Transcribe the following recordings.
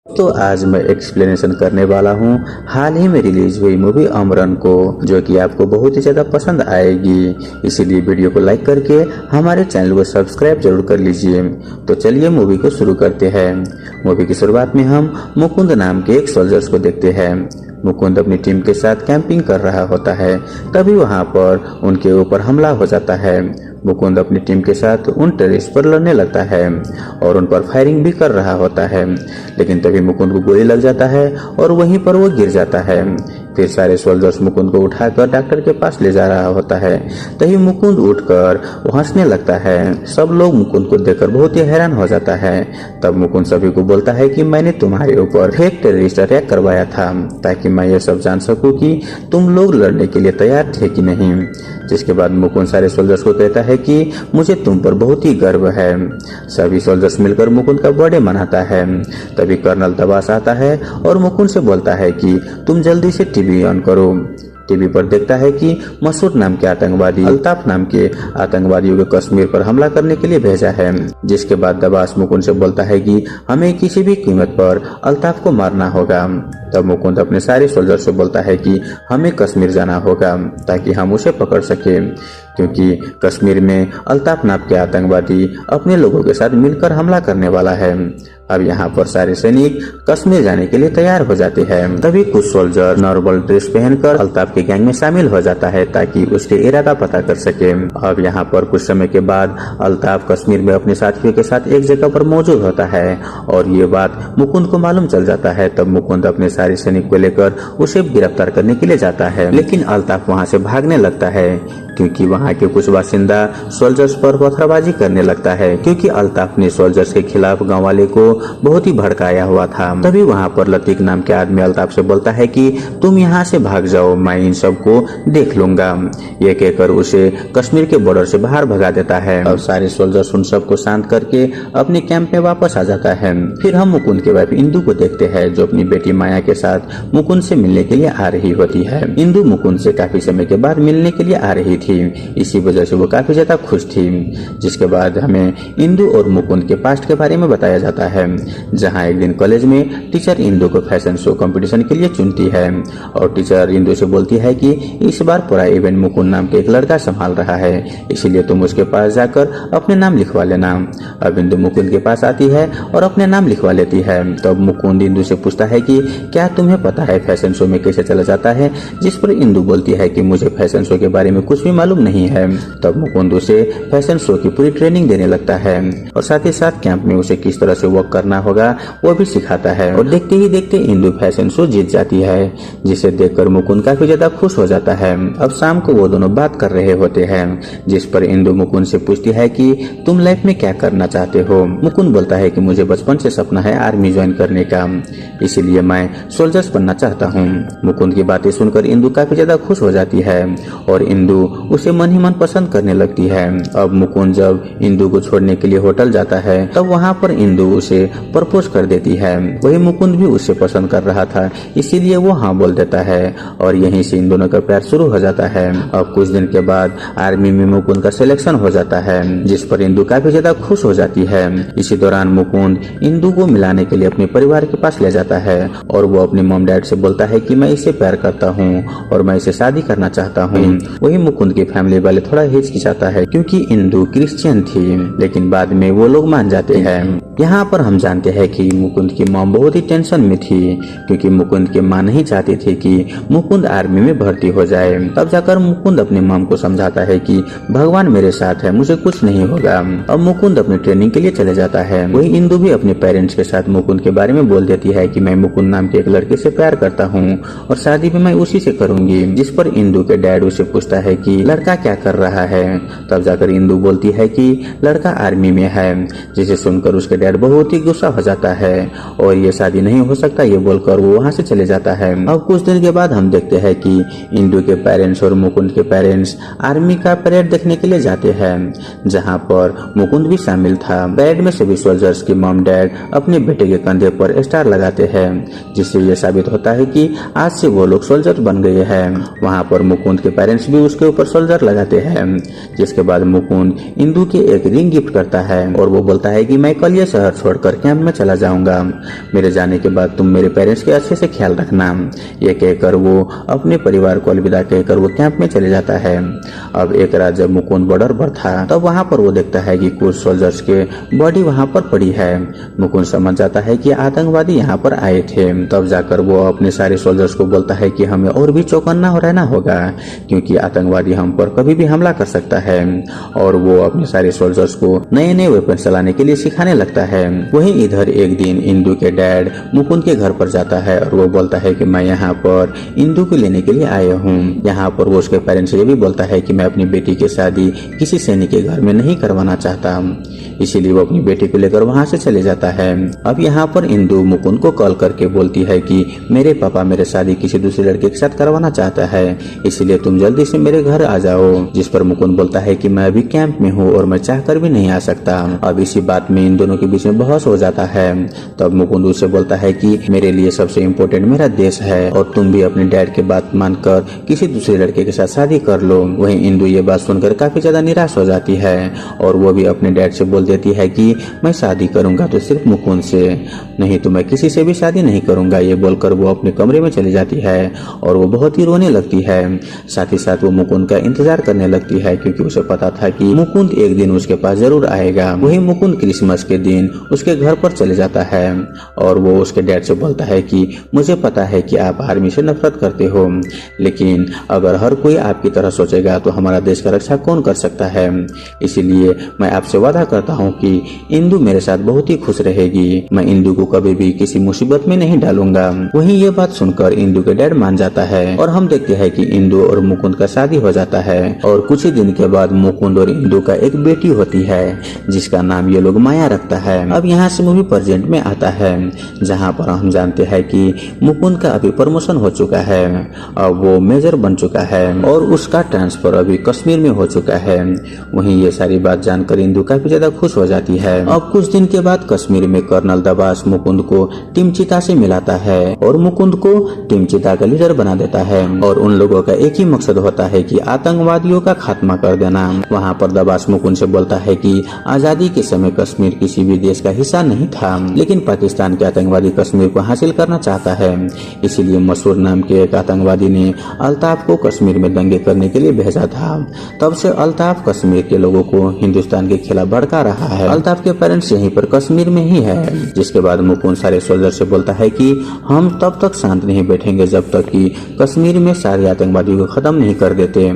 तो आज मैं एक्सप्लेनेशन करने वाला हूँ हाल ही में रिलीज हुई मूवी अमरन को, जो कि आपको बहुत ही ज्यादा पसंद आएगी। इसीलिए वीडियो को लाइक करके हमारे चैनल को सब्सक्राइब जरूर कर लीजिए। तो चलिए मूवी को शुरू करते हैं। मूवी की शुरुआत में हम मुकुंद नाम के एक सोल्जर्स को देखते हैं। मुकुंद अपनी टीम के साथ कैंपिंग कर रहा होता है, तभी वहां पर उनके ऊपर हमला हो जाता है। मुकुंद अपनी टीम के साथ उन टेररिस्ट पर लड़ने लगता है और उन पर फायरिंग भी कर रहा होता है, लेकिन तभी मुकुंद को गोली लग जाता है और वहीं पर वो गिर जाता है। फिर सारे सोल्जर्स मुकुंद को उठाकर डॉक्टर के पास ले जा रहा होता है। तभी मुकुंद उठकर वो हंसने लगता है। सब लोग मुकुंद को देखकर बहुत ही हैरान हो जाता है। तब मुकुंद सभी को बोलता है कि मैंने तुम्हारे ऊपर फेक टेररिस्ट अटैक करवाया था, ताकि मैं ये सब जान सकूं कि तुम लोग लड़ने के लिए तैयार थे कि नहीं। जिसके बाद मुकुंद सारे सोल्जर्स को कहता है कि मुझे तुम पर बहुत ही गर्व है। सभी सोल्जर्स मिलकर मुकुंद का बर्थडे मनाता है। तभी कर्नल दबास आता है और मुकुंद से बोलता है कि तुम जल्दी से टीवी ऑन करो। टीवी पर देखता है कि मसूद नाम के आतंकवादी अल्ताफ नाम के आतंकवादियों को कश्मीर पर हमला करने के लिए भेजा है। जिसके बाद दबास मुकुंद से बोलता है कि हमें किसी भी कीमत पर अल्ताफ को मारना होगा। तब मुकुंद अपने सारे सोल्जर से बोलता है कि हमें कश्मीर जाना होगा ताकि हम उसे पकड़ सके, क्योंकि कश्मीर में अल्ताफ नाम के आतंकवादी अपने लोगों के साथ मिलकर हमला करने वाला है। अब यहाँ पर सारे सैनिक कश्मीर जाने के लिए तैयार हो जाते हैं। तभी कुछ सोल्जर नॉर्मल ड्रेस पहनकर अल्ताफ के गैंग में शामिल हो जाता है ताकि उसके इरादा पता कर सके। अब यहाँ पर कुछ समय के बाद अल्ताफ कश्मीर में अपने साथियों के साथ एक जगह पर मौजूद होता है और ये बात मुकुंद को मालूम चल जाता है। तब मुकुंद अपने सारे सैनिक को लेकर उसे गिरफ्तार करने के लिए जाता है, लेकिन अल्ताफ वहाँ से भागने लगता है क्योंकि वहाँ के कुछ बासिंदा सोल्जर्स पर पत्थरबाजी करने लगता है, क्योंकि अल्ताफ ने सोल्जर्स के खिलाफ गांव वाले को बहुत ही भड़काया हुआ था। तभी वहाँ पर लतीक नाम के आदमी अल्ताफ से बोलता है कि तुम यहाँ से भाग जाओ, मैं इन सबको देख लूंगा। ये कहकर उसे कश्मीर के बॉर्डर से बाहर भगा देता है और सारे सोल्जर्स उन सबको शांत करके अपने कैंप में वापस आ जाता है। फिर हम मुकुंद के वाइफ इंदु को देखते हैं, जो अपनी बेटी माया के साथ मुकुंद से मिलने के लिए आ रही होती है। इंदु मुकुंद से काफी समय के बाद मिलने के लिए आ रही थी, इसी वजह से वो काफी ज्यादा खुश थी। जिसके बाद हमें इंदु और मुकुंद के पास्ट के बारे में बताया जाता है, जहां एक दिन कॉलेज में टीचर इंदु को फैशन शो कंपटीशन के लिए चुनती है और टीचर इंदु से बोलती है कि इस बार पूरा इवेंट मुकुंद नाम के एक लड़का संभाल रहा है, इसीलिए तुम उसके पास जाकर अपने नाम लिखवा लेना। अब इंदु मुकुंद के पास आती है और अपने नाम लिखवा लेती है। तब मुकुंद इंदु से पूछता है कि क्या तुम्हें पता है फैशन शो में कैसे चला जाता है, जिस पर इंदु बोलती है कि मुझे फैशन शो के बारे में कुछ भी मालूम नहीं है। तब मुकुंद उसे फैशन शो की पूरी ट्रेनिंग देने लगता है और साथ ही साथ कैंप में उसे किस तरह से वर्क करना होगा वो भी सिखाता है। और देखते ही देखते इंदु फैशन शो जीत जाती है, जिसे देखकर मुकुंद काफी ज्यादा खुश हो जाता है। अब शाम को वो दोनों बात कर रहे होते हैं, जिस पर इंदु मुकुंद से पूछती है कि तुम लाइफ में क्या करना चाहते हो। मुकुंद बोलता है कि मुझे बचपन से सपना है आर्मी ज्वाइन करने का, इसीलिए मैं सोल्जर्स बनना चाहता हूँ। मुकुंद की बातें सुनकर इंदु काफी ज्यादा खुश हो जाती है और इंदु उसे मन ही मन पसंद करने लगती है। अब मुकुंद जब इंदु को छोड़ने के लिए होटल जाता है, तब वहाँ पर इंदु उसे प्रपोज कर देती है। वही मुकुंद भी उसे पसंद कर रहा था, इसीलिए वो हाँ बोल देता है और यहीं से इन दोनों का प्यार शुरू हो जाता है। अब कुछ दिन के बाद आर्मी में मुकुंद का सिलेक्शन हो जाता है, जिस पर इंदु काफी ज्यादा खुश हो जाती है। इसी दौरान मुकुंद इंदु को मिलाने के लिए अपने परिवार के पास ले जाता है और वो अपने मॉम डैड से बोलता है कि मैं इसे प्यार करता हूँ और मैं इसे शादी करना चाहता हूँ। वही मुकुंद की फैमिली वाले थोड़ा हिचकिचाता है क्योंकि इंदु क्रिश्चियन थी, लेकिन बाद में वो लोग मान जाते हैं। यहाँ पर हम जानते हैं कि मुकुंद की मॉम बहुत ही टेंशन में थी, क्योंकि मुकुंद की माँ नहीं चाहती थी कि मुकुंद आर्मी में भर्ती हो जाए। तब जाकर मुकुंद अपने मॉम को समझाता है कि भगवान मेरे साथ है, मुझे कुछ नहीं होगा। अब मुकुंद अपनी ट्रेनिंग के लिए चले जाता है। वही इंदु भी अपने पेरेंट्स के साथ मुकुंद के बारे में बोल देती है कि मैं मुकुंद नाम के एक लड़के से प्यार करता हूँ और शादी भी मैं उसी से करूंगी। जिस पर इंदु के डैड उसे पूछता है कि लड़का क्या कर रहा है। तब जाकर इंदु बोलती है कि लड़का आर्मी में है, जिसे सुनकर उसके डैड बहुत ही गुस्सा हो जाता है और ये शादी नहीं हो सकता ये बोलकर वो वहाँ से चले जाता है। अब कुछ दिन के बाद हम देखते हैं कि इंदु के पेरेंट्स और मुकुंद के पेरेंट्स आर्मी का परेड देखने के लिए जाते हैं, जहाँ पर मुकुंद भी शामिल था। परेड में सभी सोल्जर्स के मॉम डैड अपने बेटे के कंधे पर स्टार लगाते हैं, जिससे ये साबित होता है कि आज से वो लोग सोल्जर बन गए हैं। वहाँ पर मुकुंद के पेरेंट्स भी उसके ऊपर सोल्जर लगाते हैं। जिसके बाद मुकुंद इंदु की एक रिंग गिफ्ट करता है और वो बोलता है कि मैं कल ये शहर छोड़कर कैंप में चला जाऊंगा। मेरे जाने के बाद तुम मेरे पेरेंट्स के अच्छे से ख्याल रखना। ये कहकर वो अपने परिवार को अलविदा कहकर वो कैंप में चले जाता है। अब एक रात जब मुकुंद बॉर्डर पर था तब वहाँ पर वो देखता है कि कुछ सोल्जर्स के बॉडी वहाँ पर पड़ी है। मुकुंद समझ जाता है कि आतंकवादी यहाँ पर आए थे। तब जाकर वो अपने सारे सोल्जर्स को बोलता है कि हमें और भी चौकन्ना रहना होगा, क्योंकि आतंकवादी हम पर कभी भी हमला कर सकता है। और वो अपने सारे सोल्जर्स को नए नए वेपन चलाने के लिए सिखाने लगता है। वहीं इधर एक दिन इंदु के डैड मुकुंद के घर पर जाता है और वो बोलता है कि मैं यहाँ पर इंदु को लेने के लिए आया हूँ। यहाँ पर वो उसके पेरेंट्स से ये भी बोलता है कि मैं अपनी बेटी की शादी किसी सैनिक के घर में नहीं करवाना चाहता, इसीलिए वो अपनी बेटी को लेकर वहाँ से चले जाता है। अब यहाँ पर इंदु मुकुंद को कॉल करके बोलती है कि मेरे पापा मेरे शादी किसी दूसरे लड़के के साथ करवाना चाहता है, इसीलिए तुम जल्दी से मेरे घर आ जाओ। जिस पर मुकुंद बोलता है कि मैं अभी कैंप में हूँ और मैं चाहकर भी नहीं आ सकता। अब इसी बात में इन दोनों के बीच में बहस हो जाता है। तब मुकुंद उससे बोलता है कि मेरे लिए सबसे इम्पोर्टेंट मेरा देश है और तुम भी अपने डैड की बात मानकर किसी दूसरे लड़के के साथ शादी कर लो। वहीं इंदु ये बात सुनकर काफी ज्यादा निराश हो जाती है और वो भी अपने डैड से बोल देती है कि मैं शादी करूंगा तो सिर्फ मुकुंद से, नहीं तो मैं किसी से भी शादी नहीं करूंगा। ये बोलकर वो अपने कमरे में चली जाती है और वो बहुत ही रोने लगती है। साथ ही साथ वो मुकुंद का इंतजार करने लगती है, क्योंकि उसे पता था कि मुकुंद एक दिन उसके पास जरूर आएगा। वही मुकुंद क्रिसमस के दिन उसके घर पर चले जाता है और वो उसके डैड से बोलता है कि मुझे पता है कि आप आर्मी से नफरत करते हो, लेकिन अगर हर कोई आपकी तरह सोचेगा तो हमारा देश का रक्षा कौन कर सकता है। इसीलिए मैं आपसे वादा करता हूँ कि इंदु मेरे साथ बहुत ही खुश रहेगी। मैं इंदु को कभी भी किसी मुसीबत में नहीं डालूंगा। वहीं ये बात सुनकर इंदु के डैड मान जाता है और हम देखते हैं कि इंदु और मुकुंद का शादी हो जाता है और कुछ ही दिन के बाद मुकुंद और इंदु का एक बेटी होती है जिसका नाम ये लोग माया रखता है। अब यहाँ से मूवी प्रेजेंट में आता है, जहाँ पर हम जानते हैं कि मुकुंद का अभी प्रमोशन हो चुका है, अब वो मेजर बन चुका है और उसका ट्रांसफर अभी कश्मीर में हो चुका है। वहीं ये सारी बात जानकर इंदु काफी ज्यादा खुश हो जाती है। अब कुछ दिन के बाद कश्मीर में कर्नल दबास मुकुंद को टीम चिता से मिलाता है और मुकुंद को टीम चिता का लीडर बना देता है और उन लोगों का एक ही मकसद होता है कि आतंकवादियों का खात्मा कर देना। वहाँ पर दबास मुकुंद से बोलता है कि आजादी के समय कश्मीर किसी भी देश का हिस्सा नहीं था, लेकिन पाकिस्तान के आतंकवादी कश्मीर को हासिल करना चाहता है। इसीलिए मसूर नाम के एक आतंकवादी ने अल्ताफ को कश्मीर में दंगे करने के लिए भेजा था। तब से अल्ताफ कश्मीर के लोगों को हिंदुस्तान के खिलाफ भड़का रहा है। अल्ताफ के पेरेंट्स यहीं पर कश्मीर में ही है। जिसके बाद मुकुंद सारे सोल्जर से बोलता है कि हम तब तक शांत नहीं बैठेंगे जब तक कि कश्मीर में सारे आतंकवादियों को खत्म नहीं कर देते।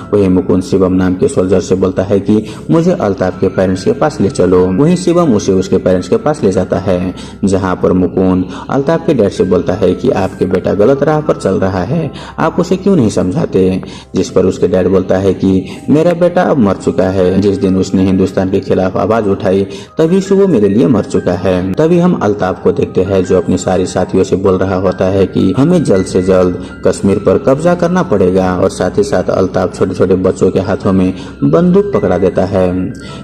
वही मुकुंद शिवम नाम के सोल्जर से बोलता है कि मुझे अल्ताफ के पेरेंट्स के पास ले चलो। वहीं शिवम उसे उसके पेरेंट्स के पास ले जाता है, जहाँ पर मुकुंद अल्ताफ के डैड से बोलता है कि आपके बेटा गलत राह पर चल रहा है, आप उसे क्यों नहीं समझाते। जिस पर उसके डैड बोलता है कि मेरा बेटा अब मर चुका है, जिस दिन उसने हिंदुस्तान के खिलाफ आवाज उठाई तभी से वो मेरे लिए मर चुका है। तभी हम अल्ताफ को देखते हैं जो अपने सारे साथियों से बोल रहा होता है कि हमें जल्द से जल्द कश्मीर पर कब्जा करना पड़ेगा और साथ ही साथ अल्ताफ छोटे छोटे बच्चों के हाथों में बंदूक पकड़ा देता है।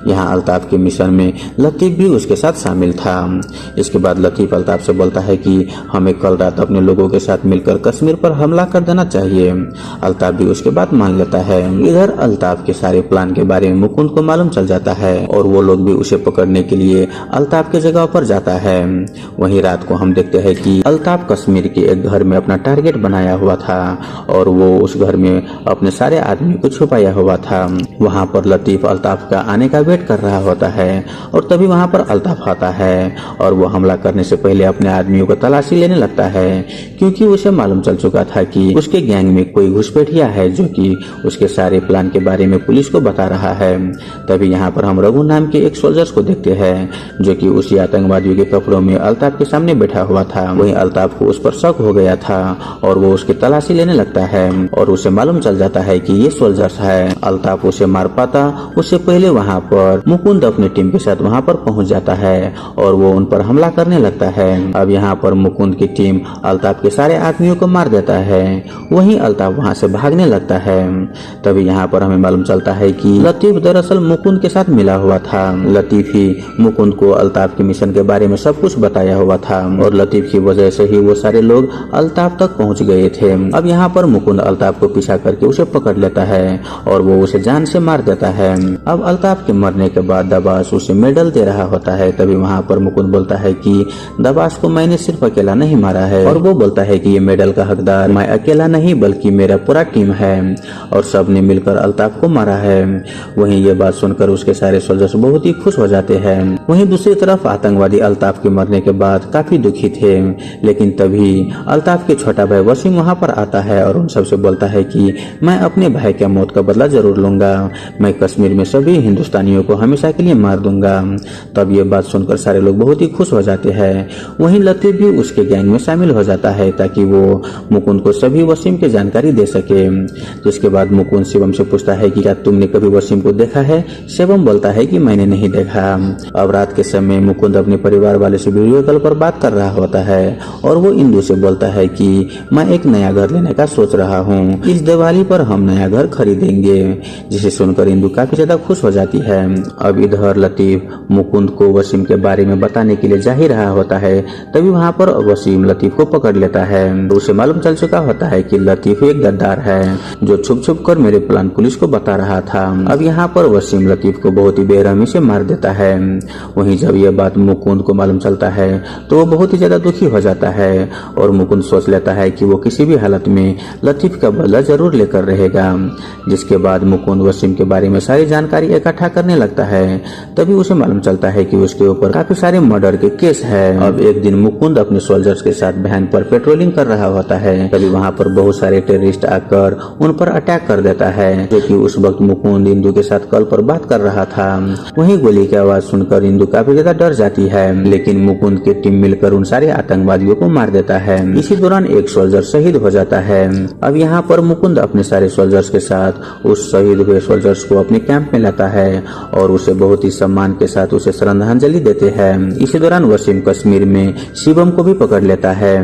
यहाँ अल्ताफ के मिशन में लतीफ भी उसके साथ शामिल था। इसके बाद लतीफ अल्ताफ से बोलता है कि हमें कल रात अपने लोगों के साथ मिलकर कश्मीर पर हमला कर देना चाहिए। अल्ताफ भी उसके बात मान लेता है। इधर अल्ताफ के सारे प्लान के बारे में मुकुंद को मालूम चल जाता है और वो लोग भी उसे पकड़ने के लिए अल्ताफ के जगह पर जाता है। वहीं रात को हम देखते हैं कि अल्ताफ कश्मीर के एक घर में अपना टारगेट बनाया हुआ था और वो उस घर में अपने सारे आदमी को छुपाया हुआ था। वहाँ पर लतीफ अल्ताफ का आने का वेट कर रहा होता है और तभी वहाँ पर अल्ताफ आता है और वो हमला करने से पहले अपने आदमियों को तलाशी लेने लगता है, क्योंकि उसे मालूम चल चुका था कि उसके गैंग में कोई घुसपैठिया है जो कि उसके सारे प्लान के बारे में पुलिस को बता रहा है। तभी यहाँ पर हम रघु नाम के एक सोल्जर्स को देखते हैं जो कि उसी आतंकवादियों के कपड़ों में अल्ताफ के सामने बैठा हुआ था। वहीं अल्ताफ को उस पर शक हो गया था और वो उसकी तलाशी लेने लगता है और उसे मालूम चल जाता है कि ये सोल्जर्स है। अल्ताफ उसे मार पाता उससे पहले वहाँ पर मुकुंद अपनी टीम के साथ वहाँ पर पहुँच जाता है और वो उन पर हमला करने लगता है। अब यहाँ पर मुकुंद की टीम अल्ताफ के सारे आदमियों को मार देता है। वहीं अल्ताफ वहाँ से भागने लगता है। तभी यहाँ पर हमें मालूम चलता है कि लतीफ दरअसल मुकुंद के साथ मिला हुआ था लतीफ ही मुकुंद को अल्ताफ के मिशन के बारे में सब कुछ बताया हुआ था और लतीफ की वजह से ही वो सारे लोग अल्ताफ तक पहुंच गए थे। अब यहाँ पर मुकुंद अल्ताफ को पीछा करके उसे पकड़ लेता है और वो उसे जान से मार देता है। अब अल्ताफ के मरने के बाद दबास उसे मेडल दे रहा होता है। तभी वहाँ पर मुकुंद बोलता है कि दबास को मैंने सिर्फ अकेला नहीं मारा है और वो बोलता है कि ये मेडल का हकदार मैं अकेला नहीं बल्कि मेरा पूरा टीम है और सबने मिलकर अल्ताफ को मारा है। वहीं ये बात सुनकर उसके सारे सोल्जर्स बहुत ही खुश हो जाते हैं। वहीं दूसरी तरफ आतंकवादी अल्ताफ के मरने के बाद काफी दुखी थे, लेकिन तभी अल्ताफ के छोटा भाई वसीम वहां पर आता है और उन सबसे बोलता है कि मैं अपने भाई के मौत का बदला जरूर लूंगा, मैं कश्मीर में सभी हिंदुस्तानियों को हमेशा के लिए मार दूंगा। तब ये बात सुनकर सारे लोग बहुत ही खुश हो जाते हैं। वहीं लतीफ भी उसके गैंग में शामिल हो जाता है ताकि वो मुकुंद को सभी वसीम की जानकारी दे सके। जिसके बाद मुकुंद शिवम से पूछता है कि क्या तुमने कभी वसीम को देखा है? शिवम बोलता है कि मैंने नहीं देखा। अब रात के समय मुकुंद अपने परिवार वाले से वीडियो कॉल पर बात कर रहा होता है और वो इंदु से बोलता है कि मैं एक नया घर लेने का सोच रहा हूँ, इस दिवाली पर हम नया घर खरीदेंगे। जिसे सुनकर इंदु काफी ज्यादा खुश हो जाती है। अब इधर लतीफ मुकुंद को वसीम के बारे में बताने के लिए जा ही रहा होता है। तभी वहाँ पर वसीम लतीफ को पकड़ लेता है। उसे मालूम चल चुका होता है कि लतीफ एक गद्दार है जो छुप छुप कर मेरे प्लान पुलिस को बता रहा था। अब यहाँ पर वसीम लतीफ को बहुत ही बेरहमी से मार देता है। वहीं जब यह बात मुकुंद को मालूम चलता है तो वो बहुत ही ज्यादा दुखी हो जाता है और मुकुंद सोच लेता है कि वो किसी भी हालत में लतीफ का बदला जरूर लेकर रहेगा। जिसके बाद मुकुंद वसीम के बारे में सारी जानकारी इकट्ठा करने लगता है। तभी उसे मालूम चलता है कि उसके ऊपर काफी सारे मर्डर के केस है। अब एक दिन मुकुंद अपने सोल्जर्स के साथ वैन पर पेट्रोलिंग कर रहा होता है। तभी वहाँ पर बहुत सारे टेररिस्ट आकर उन पर अटैक कर देता है, जो कि उस वक्त मुकुंद इंदु के साथ कॉल पर बात कर रहा था। वहीं गोली की आवाज सुनकर इंदु काफी ज्यादा डर जाती है, लेकिन मुकुंद की टीम मिलकर उन सारे आतंकवादियों को मार देता है। इसी दौरान एक सोल्जर शहीद हो जाता है। अब यहाँ पर मुकुंद अपने सारे सोल्जर्स के साथ उस शहीद हुए सोल्जर्स को अपने कैंप में लाता है और उसे बहुत ही सम्मान के साथ उसे श्रद्धांजलि देते हैं। इसी दौरान वसीम कश्मीर में शिवम को भी पकड़ लेता है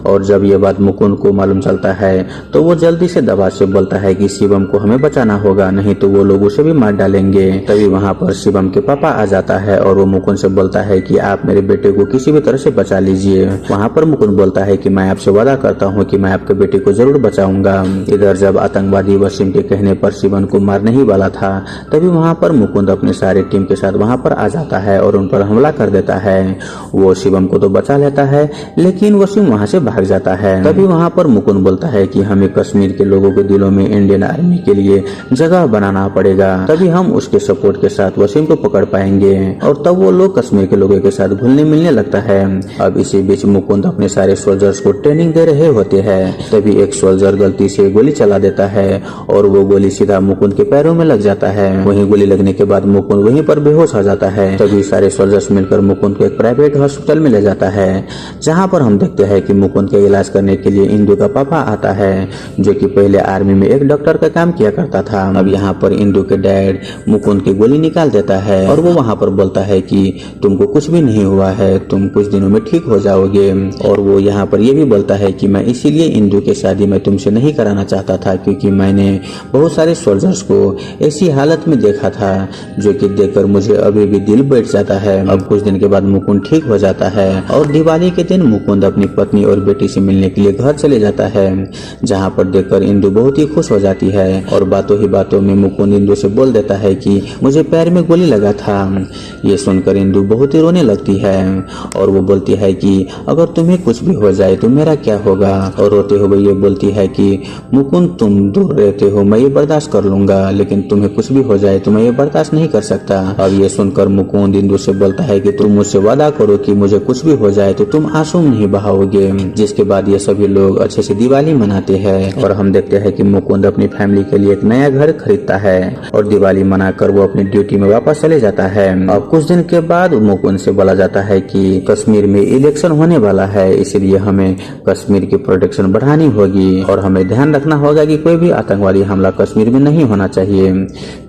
और जब ये बात मुकुंद को मालूम चलता है तो वो जल्दी से दबा से बोलता है कि शिवम को हमें बचाना होगा, नहीं तो वो लोग उसे भी मार डालेंगे। तभी वहाँ पर शिवम के पापा आ जाता है और वो मुकुंद से बोलता है कि आप मेरे बेटे को किसी भी तरह से बचा लीजिए। वहाँ पर मुकुंद बोलता है कि मैं आपसे वादा करता हूँ कि मैं आपके बेटे को जरूर बचाऊंगा। इधर जब आतंकवादी वसीम के कहने पर शिवम को मारने ही वाला था, तभी वहाँ पर मुकुंद अपने सारे टीम के साथ वहाँ पर आ जाता है और उन पर हमला कर देता है। वो शिवम को तो बचा लेता है, लेकिन वसीम वहाँ से भाग जाता है। तभी वहाँ पर मुकुंद बोलता है कि हमें कश्मीर के लोगों के दिलों में इंडियन आर्मी के लिए जगह बनाना पड़ेगा, तभी हम उसके सपोर्ट के साथ वसीम को पकड़ पाएंगे और तब वो लोग कश्मीर के लोगों के साथ घुलने मिलने लगता है। अब इसी बीच मुकुंद अपने सारे सोल्जर्स को ट्रेनिंग दे रहे होते हैं। तभी एक सोल्जर गलती से गोली चला देता है और वो गोली सीधा मुकुंद के पैरों में लग जाता है। वहीं गोली लगने के बाद मुकुंद वहीं पर बेहोश हो जाता है। तभी सारे सोल्जर्स मिलकर मुकुंद को एक प्राइवेट हॉस्पिटल में ले जाता है, जहाँ पर हम देखते हैं कि मुकुंद के इलाज करने के लिए इंदु का पापा आता है, जो कि पहले आर्मी में एक डॉक्टर का काम किया करता था। अब यहाँ पर इंदु के डैड मुकुंद की गोली निकाल देता है और वो वहाँ पर बोलता है कि तुमको कुछ भी नहीं हुआ है, तुम कुछ दिनों में ठीक हो जाओगे। और वो यहाँ पर ये भी बोलता है कि मैं इसीलिए इंदु की शादी मैं तुमसे नहीं कराना चाहता था, क्योंकि मैंने बहुत सारे सोल्जर्स को ऐसी हालत में देखा था जो कि देखकर मुझे अभी भी दिल बैठ जाता है। अब कुछ दिन के बाद मुकुंद ठीक हो जाता है और दिवाली के दिन मुकुंद अपनी पत्नी और बेटी से मिलने के लिए घर चले जाता है, जहाँ पर देखकर इंदु बहुत ही खुश हो जाती है और बातों ही बातों में मुकुंद इंदु से बोल देता है कि मुझे पैर में गोली लगा था। ये सुनकर इंदु बहुत ही रोने लगती है और वो बोलती है कि अगर तुम्हें कुछ भी हो जाए तो मेरा क्या होगा, और रोते हुए ये बोलती है कि मुकुंद तुम दूर रहते हो, मैं ये बर्दाश्त कर लूंगा, लेकिन तुम्हें कुछ भी हो जाए तो मैं ये बर्दाश्त नहीं कर सकता। अब ये सुनकर मुकुंद इंदु से बोलता है कि तुम मुझसे वादा करो कि मुझे कुछ भी हो जाए तो तुम आंसू नहीं बहाओगे। जिसके बाद ये सभी लोग अच्छे से दिवाली मनाते हैं और हम देखते हैं कि मुकुंद अपनी फैमिली के लिए एक नया घर खरीदता है और दिवाली मनाकर वो अपनी ड्यूटी में वापस चले जाता है। अब कुछ दिन के बाद मुकुंद से बोला जाता है कि कश्मीर में इलेक्शन होने वाला है, इसलिए हमें कश्मीर की प्रोटेक्शन बढ़ानी होगी और हमें ध्यान रखना होगा कि कोई भी आतंकवादी हमला कश्मीर में नहीं होना चाहिए।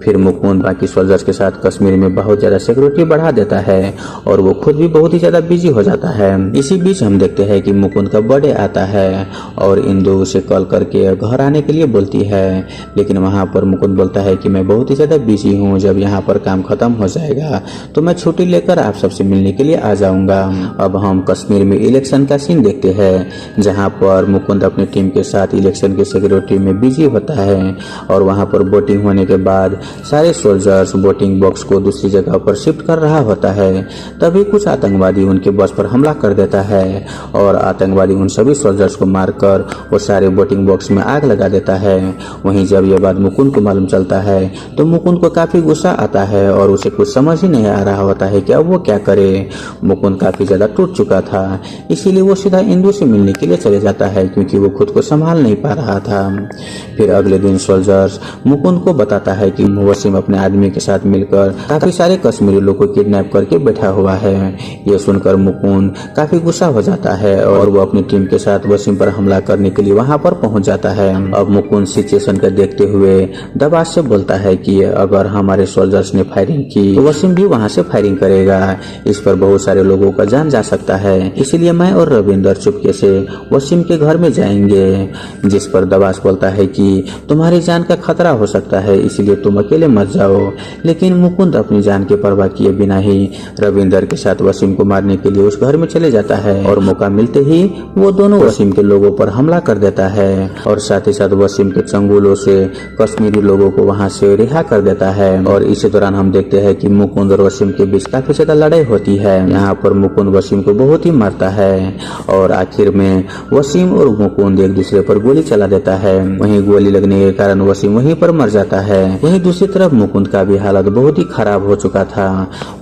फिर मुकुंद बाकी सोल्जर्स के साथ कश्मीर में बहुत ज्यादा सिक्योरिटी बढ़ा देता है और वो खुद भी बहुत ही ज्यादा बिजी हो जाता है। इसी बीच हम देखते हैं कि मुकुंद का बर्थडे आता है और इंदु उसे कॉल करके घर आने के लिए बोलती है, लेकिन वहाँ पर मुकुंद बोलता है कि मैं बहुत ही ज्यादा बिजी हूँ, जब यहाँ पर काम खत्म खत्म हो जाएगा तो मैं छुट्टी लेकर आप सबसे मिलने के लिए आ जाऊंगा। अब हम कश्मीर में इलेक्शन का सीन देखते हैं, जहां पर मुकुंद अपनी टीम के साथ इलेक्शन की सिक्योरिटी में बिजी होता है और वहां पर वोटिंग होने के बाद सारे सोल्जर्स वोटिंग बॉक्स को दूसरी जगह पर शिफ्ट कर रहा होता है। तभी कुछ आतंकवादी उनके बस पर हमला कर देता है और आतंकवादी उन सभी सोल्जर्स को मारकर वो सारे वोटिंग बॉक्स में आग लगा देता है। वहीं जब ये बात मुकुंद को मालूम चलता है तो मुकुंद को काफी गुस्सा आता है और उसे कुछ समझ ही नहीं आ रहा होता है कि अब वो क्या करे। मुकुंद काफी ज्यादा टूट चुका था, इसीलिए वो सीधा इंदु से मिलने के लिए चले जाता है क्योंकि वो खुद को संभाल नहीं पा रहा था। फिर अगले दिन सोल्जर्स मुकुंद को बताता है कि वसीम अपने आदमी के साथ मिलकर काफी सारे कश्मीरी लोग को किडनैप करके बैठा हुआ है। ये सुनकर मुकुंद काफी गुस्सा हो जाता है और वो अपनी टीम के साथ वसीम पर हमला करने के लिए वहां पर पहुंच जाता है। अब मुकुंद सिचुएशन को देखते हुए दबाव से बोलता है कि अगर हमारे सोल्जर्स ने फायरिंग की तो वसीम भी वहां से फायरिंग करेगा। इस पर बहुत सारे लोगों का जान जा सकता है, इसलिए मैं और रविंदर चुपके से वसीम के घर में जाएंगे। जिस पर दबास बोलता है कि तुम्हारी जान का खतरा हो सकता है, इसलिए तुम अकेले मत जाओ। लेकिन मुकुंद अपनी जान की परवाह किए बिना ही रविंदर के साथ वसीम को मारने के लिए उस घर में चले जाता है और मौका मिलते ही वो दोनों वसीम के लोगों पर हमला कर देता है और साथ ही साथ वसीम के चंगुलों से कश्मीरी लोगों को वहां से रिहा कर देता है। और इसी दौरान हम देखते हैं कि मुकुंद और वसीम के बीच काफी ज्यादा लड़ाई होती है। यहाँ पर मुकुंद वसीम को बहुत ही मारता है और आखिर में वसीम और मुकुंद एक दूसरे पर गोली चला देता है। वहीं गोली लगने के कारण वसीम वहीं पर मर जाता है। वहीं दूसरी तरफ मुकुंद का भी हालत बहुत ही खराब हो चुका था।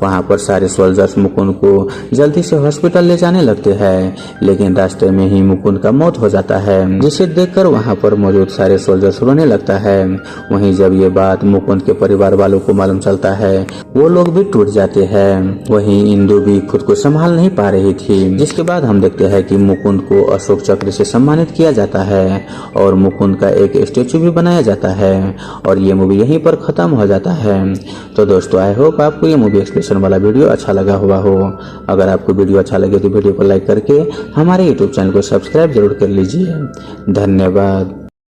वहाँ पर सारे सोल्जर्स मुकुंद को जल्दी से हॉस्पिटल ले जाने लगते हैं, लेकिन रास्ते में ही मुकुंद का मौत हो जाता है, जिसे देखकर वहाँ पर मौजूद सारे सोल्जर्स रोने लगता है। वहीं जब ये बात मुकुंद के परिवार वालों को मालूम चलता है वो लोग भी टूट जाते हैं। वहीं इंदु भी खुद को संभाल नहीं पा रही थी, जिसके बाद हम देखते हैं कि मुकुंद को अशोक चक्र से सम्मानित किया जाता है और मुकुंद का एक स्टेचू भी बनाया जाता है और ये मूवी यहीं पर खत्म हो जाता है। तो दोस्तों आई होप आपको ये मूवी एक्सप्लेनेशन वाला वीडियो अच्छा लगा हुआ हो। अगर आपको वीडियो अच्छा लगे तो वीडियो को लाइक करके हमारे यूट्यूब चैनल को सब्सक्राइब जरूर कर लीजिए। धन्यवाद।